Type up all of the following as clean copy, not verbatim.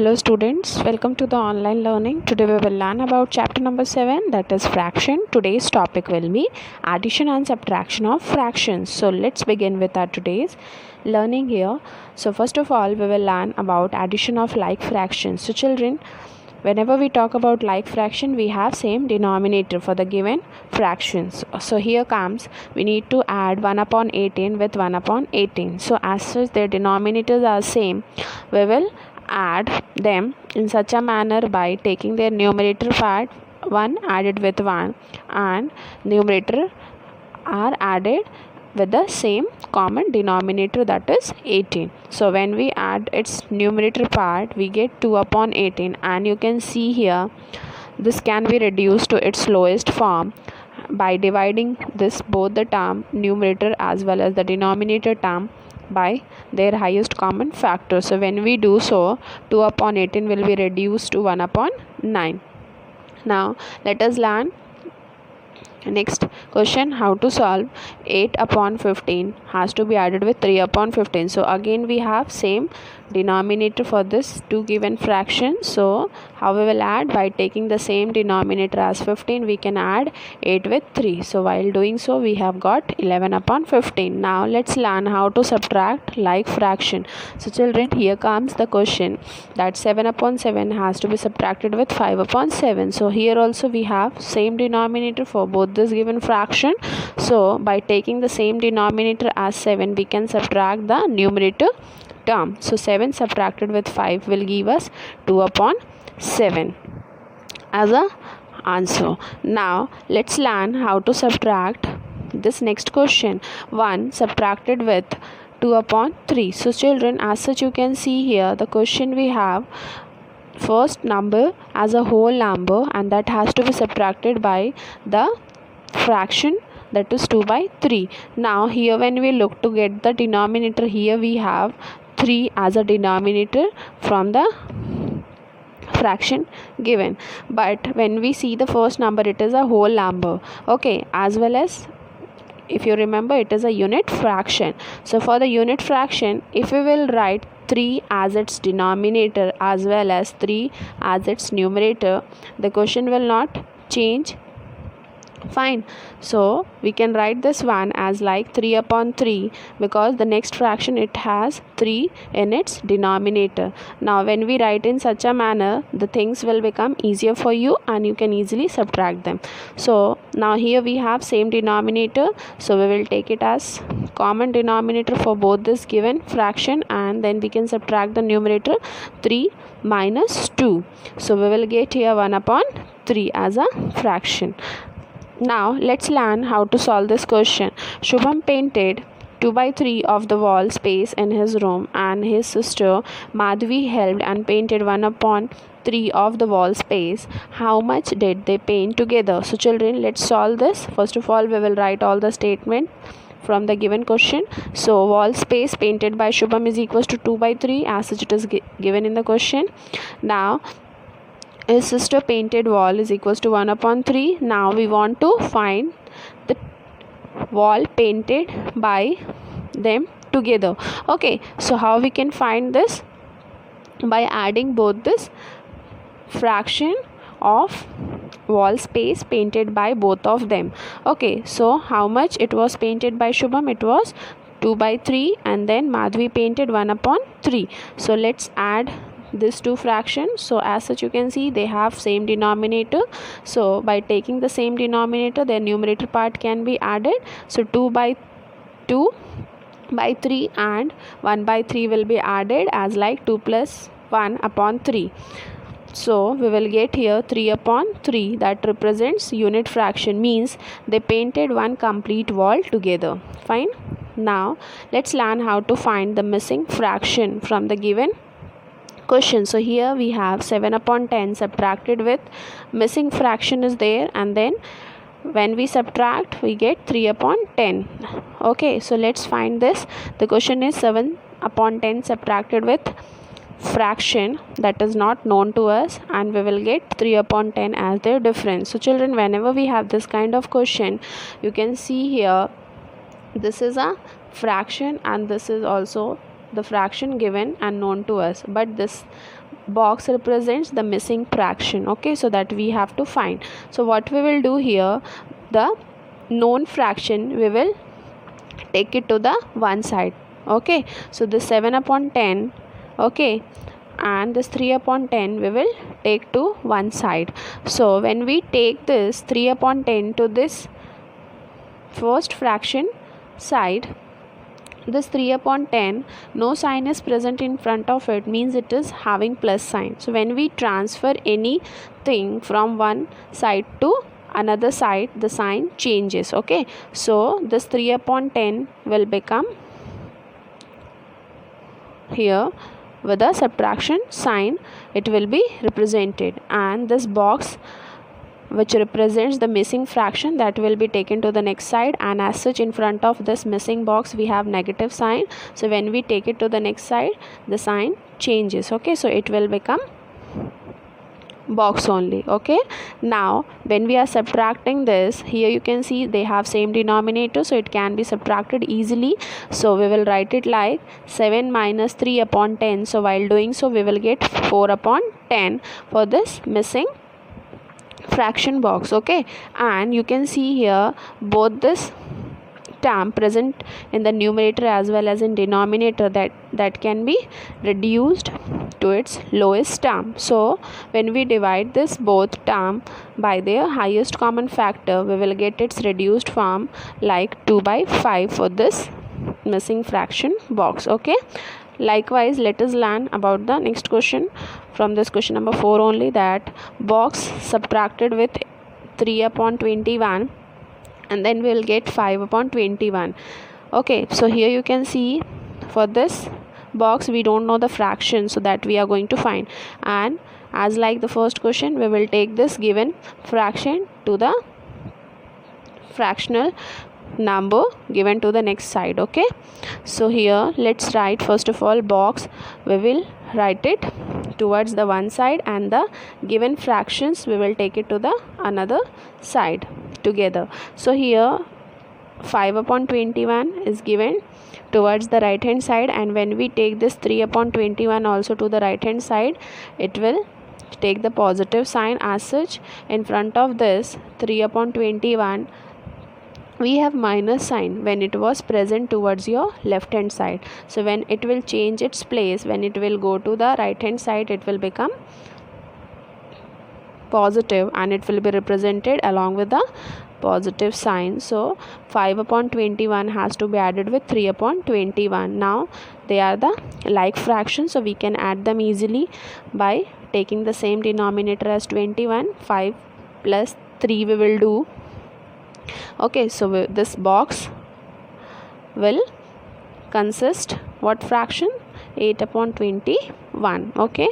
Hello students, welcome to the online learning. Today we will learn about chapter number 7, that is fraction. Today's topic will be addition and subtraction of fractions. So let's begin with our today's learning here. So first of all we will learn about addition of like fractions. So children, whenever we talk about like fraction, we have same denominator for the given fractions. So here comes, we need to add 1 upon 18 with 1 upon 18. So as such their denominators are same, we will add them in such a manner by taking their numerator part 1 added with 1 and numerator are added with the same common denominator, that is 18. So when we add its numerator part, we get 2 upon 18, and you can see here this can be reduced to its lowest form by dividing this both the term numerator as well as the denominator term by their highest common factor. So when we do so, 2 upon 18 will be reduced to 1 upon 9. Now let us learn next question, how to solve 8 upon 15 has to be added with 3 upon 15. So again we have same denominator for this two given fractions. So how we will add? By taking the same denominator as 15, we can add 8 with 3. So while doing so, we have got 11 upon 15. Now let's learn how to subtract like fraction. So children, here comes the question that 7 upon 7 has to be subtracted with 5 upon 7. So here also we have same denominator for both this given fraction. So by taking the same denominator as 7, we can subtract the numerator term. So 7 subtracted with 5 will give us 2 upon 7 as a answer. Now let's learn how to subtract this next question, 1 subtracted with 2 upon 3. So children, as such you can see here the question we have first number as a whole number, and that has to be subtracted by the fraction, that is 2 by 3. Now here when we look to get the denominator, here we have 3 as a denominator from the fraction given, but when we see the first number, it is a whole number, okay, as well as if you remember it is a unit fraction. So for the unit fraction, if we will write 3 as its denominator as well as 3 as its numerator, the question will not change. Fine. So we can write this one as like 3 upon 3 because the next fraction it has 3 in its denominator. Now when we write in such a manner, the things will become easier for you and you can easily subtract them. So now here we have same denominator, so we will take it as common denominator for both this given fraction, and then we can subtract the numerator 3 minus 2. So we will get here 1 upon 3 as a fraction. Now let's learn how to solve this question. Shubham painted 2 by 3 of the wall space in his room, and his sister Madhvi helped and painted 1 upon 3 of the wall space. How much did they paint together? So children, let's solve this. First of all, we will write all the statement from the given question. So wall space painted by Shubham is equals to 2 by 3 as such it is given in the question. Now his sister painted wall is equals to 1 upon 3. Now we want to find the wall painted by them together. Okay, so how we can find this? By adding both this fraction of wall space painted by both of them. Okay, so how much it was painted by Shubham? It was 2 by 3, and then Madhvi painted 1 upon 3. So let's add these two fractions. So as such you can see they have same denominator, so by taking the same denominator, their numerator part can be added. So 2 by 2 by 3 and 1 by 3 will be added as like 2 plus 1 upon 3. So we will get here 3 upon 3, that represents unit fraction, means they painted one complete wall together. Fine. Now let's learn how to find the missing fraction from the given question. So here we have 7 upon 10 subtracted with missing fraction is there, and then when we subtract we get 3 upon 10. Okay, so let's find this. The question is 7 upon 10 subtracted with fraction that is not known to us, and we will get 3 upon 10 as their difference. So children, whenever we have this kind of question, you can see here this is a fraction and this is also the fraction given and known to us, but this box represents the missing fraction. Okay, so that we have to find. So what we will do here, the known fraction we will take it to the one side. Okay, so the 7 upon 10, okay, and this 3 upon 10 we will take to one side. So when we take this 3 upon 10 to this first fraction side, this 3 upon 10, no sign is present in front of it, means it is having plus sign. So when we transfer anything from one side to another side, the sign changes. Okay, so this 3 upon 10 will become here with a subtraction sign, it will be represented, and this box which represents the missing fraction, that will be taken to the next side, and as such in front of this missing box we have negative sign. So when we take it to the next side, the sign changes. Okay, so it will become box only. Okay, now when we are subtracting this, here you can see they have same denominator, so it can be subtracted easily. So we will write it like 7 minus 3 upon 10. So while doing so, we will get 4 upon 10 for this missing fraction box. Okay, and you can see here both this term present in the numerator as well as in denominator, that can be reduced to its lowest term. So when we divide this both term by their highest common factor, we will get its reduced form like 2 by 5 for this missing fraction box. Okay, likewise let us learn about the next question from this question number 4 only, that box subtracted with 3 upon 21, and then we will get 5 upon 21. Okay, so here you can see for this box we don't know the fraction, so that we are going to find, and as like the first question, we will take this given fraction to the fractional number given to the next side. Okay, so here let's write first of all box, we will write it towards the one side, and the given fractions we will take it to the another side together. So here 5 upon 21 is given towards the right hand side, and when we take this 3 upon 21 also to the right hand side, it will take the positive sign. As such in front of this 3 upon 21 we have minus sign when it was present towards your left hand side. So when it will change its place, when it will go to the right hand side, it will become positive, and it will be represented along with the positive sign. So 5 upon 21 has to be added with 3 upon 21. Now they are the like fractions, so we can add them easily by taking the same denominator as 21. 5 plus 3 we will do. Okay, so this box will consist what fraction? 8 upon 21. Okay,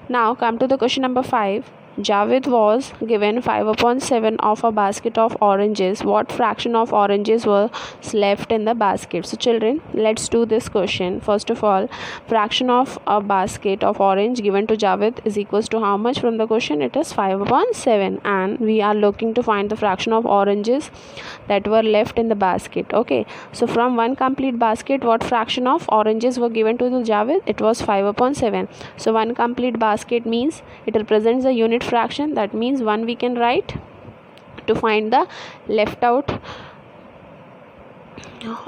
now come to the question number 5. Javed was given 5 upon 7 of a basket of oranges. What fraction of oranges was left in the basket? So children, let's do this question. First of all, fraction of a basket of orange given to Javed is equals to how much from the question? It is 5 upon 7, and we are looking to find the fraction of oranges that were left in the basket. Okay, so from one complete basket, what fraction of oranges were given to the Javed? It was 5 upon 7. So one complete basket means it represents a unit fraction, that means 1 we can write. To find the left out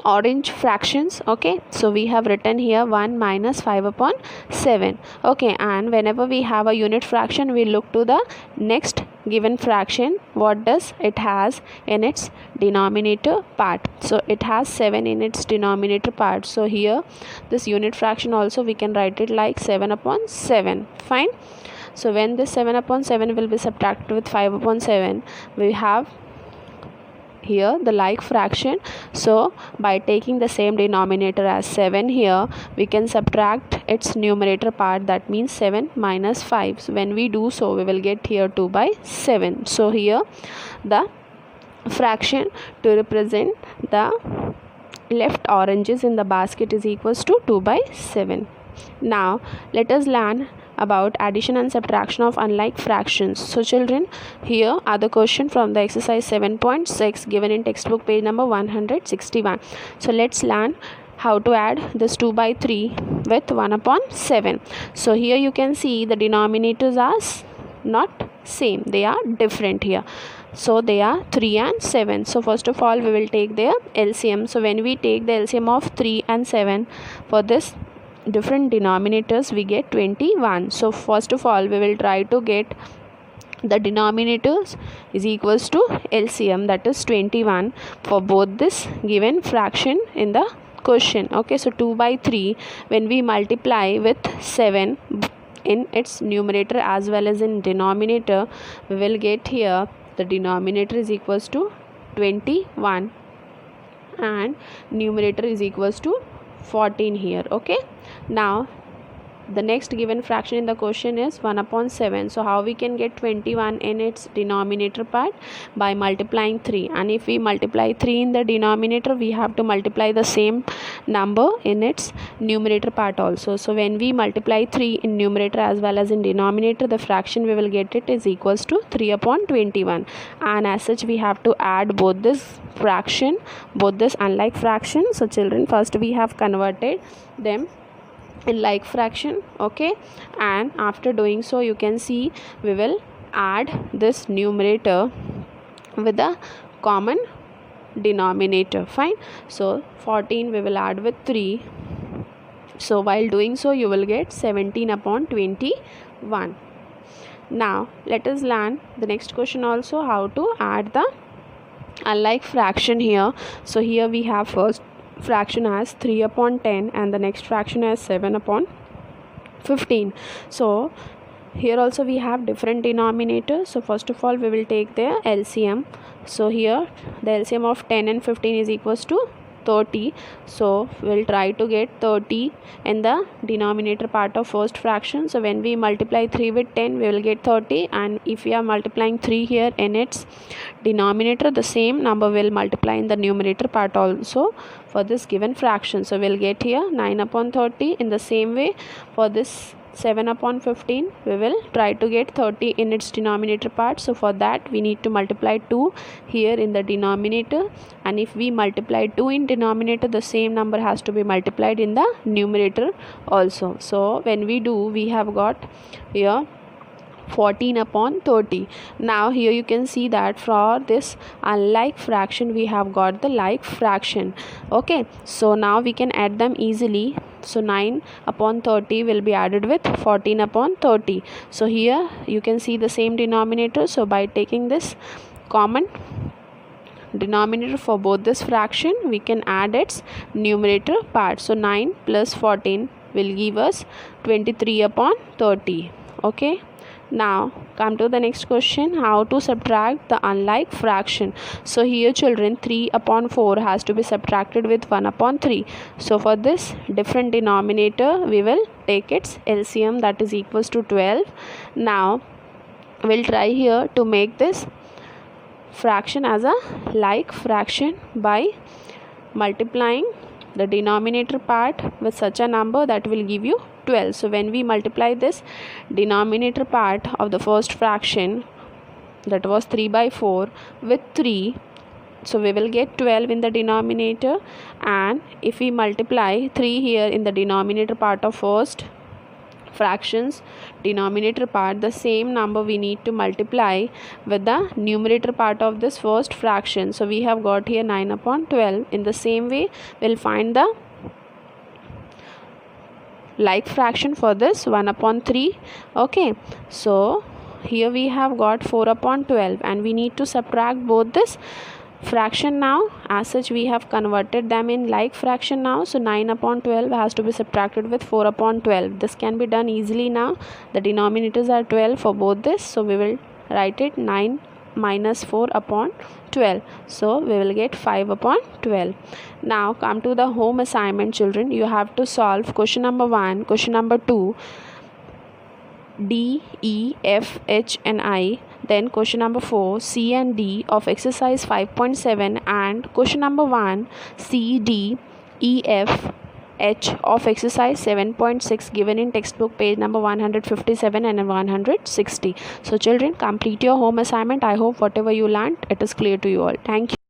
orange fractions, okay, so we have written here 1 minus 5 upon 7. Okay, and whenever we have a unit fraction, we look to the next given fraction. What does it has in its denominator part? So it has 7 in its denominator part. So here this unit fraction also we can write it like 7 upon 7. Fine. So when this 7 upon 7 will be subtracted with 5 upon 7, we have here the like fraction. So by taking the same denominator as 7 here, we can subtract its numerator part, that means 7 minus 5. So when we do so, we will get here 2 by 7. So here the fraction to represent the left oranges in the basket is equals to 2 by 7. Now let us learn about addition and subtraction of unlike fractions. So children, here are the question from the exercise 7.6 given in textbook page number 161. So let's learn how to add this 2 by 3 with 1 upon 7. So here you can see the denominators are not same, they are different here. So they are 3 and 7. So first of all we will take their LCM. So when we take the LCM of 3 and 7 for this different denominators, we get 21. So first of all we will try to get the denominators is equals to LCM, that is 21 for both this given fraction in the question. Okay, so 2 by 3 when we multiply with 7 in its numerator as well as in denominator, we will get here the denominator is equals to 21 and numerator is equals to 14 here. Okay, now the next given fraction in the question is 1 upon 7. So how we can get 21 in its denominator part? By multiplying 3, and if we multiply 3 in the denominator, we have to multiply the same number in its numerator part also. So when we multiply 3 in numerator as well as in denominator, the fraction we will get it is equals to 3 upon 21, and as such we have to add both this fraction, both this unlike fraction. So children, first we have converted them in like fraction. Okay, and after doing so you can see we will add this numerator with the common denominator. Fine, so 14 we will add with 3. So while doing so you will get 17 upon 21. Now let us learn the next question also, how to add the unlike fraction here. So here we have first fraction as 3 upon 10 and the next fraction as 7 upon 15. So here also we have different denominators. So first of all we will take their LCM. So here the LCM of 10 and 15 is equals to 30. So we'll try to get 30 in the denominator part of first fraction. So when we multiply 3 with 10 we will get 30, and if we are multiplying 3 here in its denominator, the same number will multiply in the numerator part also for this given fraction. So we'll get here 9 upon 30. In the same way for this 7 upon 15 we will try to get 30 in its denominator part. So for that we need to multiply 2 here in the denominator, and if we multiply 2 in denominator, the same number has to be multiplied in the numerator also. So when we do, we have got here 14 upon 30. Now here you can see that for this unlike fraction we have got the like fraction. Okay, so now we can add them easily. So 9 upon 30 will be added with 14 upon 30. So here you can see the same denominator. So by taking this common denominator for both this fraction, we can add its numerator part. So 9 plus 14 will give us 23 upon 30. Okay, now come to the next question, how to subtract the unlike fraction. So here children, 3 upon 4 has to be subtracted with 1 upon 3. So for this different denominator we will take its LCM, that is equals to 12. Now we'll try here to make this fraction as a like fraction by multiplying the denominator part with such a number that will give you 12. So when we multiply this denominator part of the first fraction, that was 3 by 4, with 3, so we will get 12 in the denominator, and if we multiply 3 here in the denominator part of first fractions denominator part, the same number we need to multiply with the numerator part of this first fraction. So we have got here 9 upon 12. In the same way we'll find the like fraction for this 1 upon 3. Okay, so here we have got 4 upon 12 and we need to subtract both this fraction now. As such we have converted them in like fraction now. So 9 upon 12 has to be subtracted with 4 upon 12. This can be done easily now. The denominators are 12 for both this. So we will write it 9 minus 4 upon 12. So we will get 5 upon 12. Now come to the home assignment children. You have to solve question number 1, question number 2, D, E, F, H and I. Then question number 4, C and D of exercise 5.7 and question number 1, C, D, E, F, H of exercise 7.6 given in textbook page number 157 and 160. So children, complete your home assignment. I hope whatever you learned, it is clear to you all. Thank you.